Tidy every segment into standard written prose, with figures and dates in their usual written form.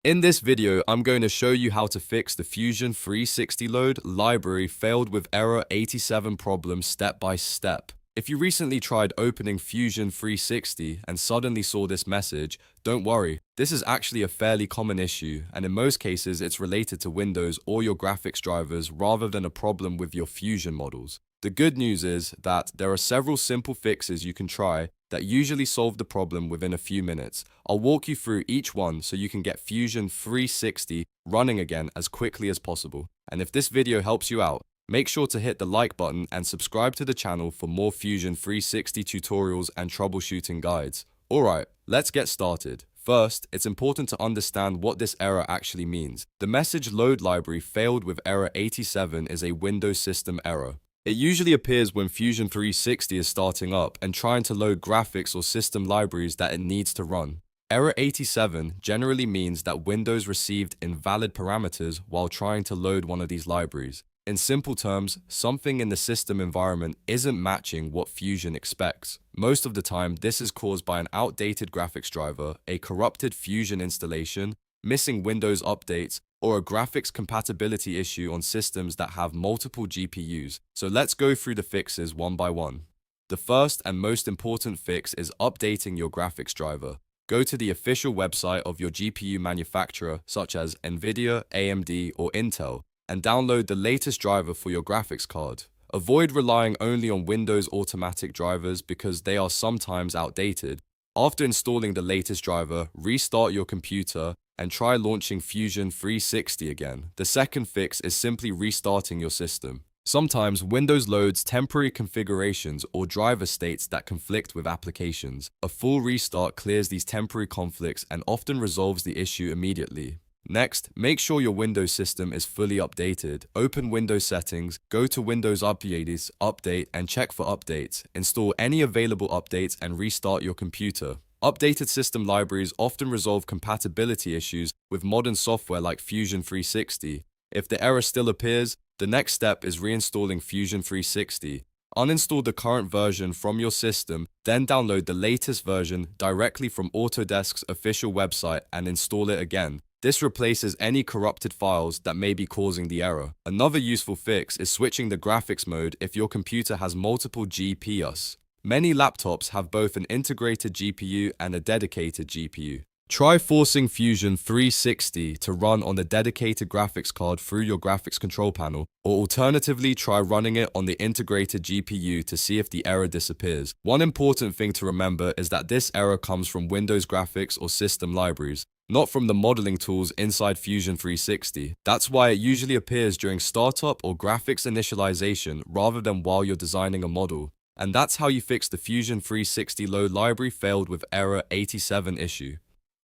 In this video, I'm going to show you how to fix the Fusion 360 Load library failed with error 87 problem step by step. If you recently tried opening Fusion 360 and suddenly saw this message, don't worry, this is actually a fairly common issue, and in most cases it's related to Windows or your graphics drivers rather than a problem with your Fusion models. The good news is that there are several simple fixes you can try that usually solve the problem within a few minutes. I'll walk you through each one so you can get Fusion 360 running again as quickly as possible. And if this video helps you out, make sure to hit the like button and subscribe to the channel for more Fusion 360 tutorials and troubleshooting guides. Alright, let's get started. First, it's important to understand what this error actually means. The message load library failed with error 87 is a Windows system error. It usually appears when Fusion 360 is starting up and trying to load graphics or system libraries that it needs to run. Error 87 generally means that Windows received invalid parameters while trying to load one of these libraries. In simple terms, something in the system environment isn't matching what Fusion expects. Most of the time, this is caused by an outdated graphics driver, a corrupted Fusion installation, missing Windows updates, or a graphics compatibility issue on systems that have multiple GPUs. So let's go through the fixes one by one. The first and most important fix is updating your graphics driver. Go to the official website of your GPU manufacturer, such as Nvidia, AMD, or Intel, and download the latest driver for your graphics card. Avoid relying only on Windows automatic drivers because they are sometimes outdated. After installing the latest driver, restart your computer and try launching Fusion 360 again. The second fix is simply restarting your system. Sometimes Windows loads temporary configurations or driver states that conflict with applications. A full restart clears these temporary conflicts and often resolves the issue immediately. Next, make sure your Windows system is fully updated. Open Windows settings, go to Windows Updates, Update, and check for updates. Install any available updates and restart your computer. Updated system libraries often resolve compatibility issues with modern software like Fusion 360. If the error still appears, the next step is reinstalling Fusion 360. Uninstall the current version from your system, then download the latest version directly from Autodesk's official website and install it again. This replaces any corrupted files that may be causing the error. Another useful fix is switching the graphics mode if your computer has multiple GPUs. Many laptops have both an integrated GPU and a dedicated GPU. Try forcing Fusion 360 to run on the dedicated graphics card through your graphics control panel, or alternatively try running it on the integrated GPU to see if the error disappears. One important thing to remember is that this error comes from Windows graphics or system libraries, not from the modeling tools inside Fusion 360. That's why it usually appears during startup or graphics initialization rather than while you're designing a model. And that's how you fix the Fusion 360 load library failed with error 87 issue.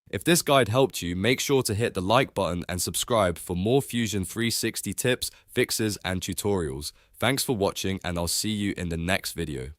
If this guide helped you, make sure to hit the like button and subscribe for more Fusion 360 tips, fixes, and tutorials. Thanks for watching, and I'll see you in the next video.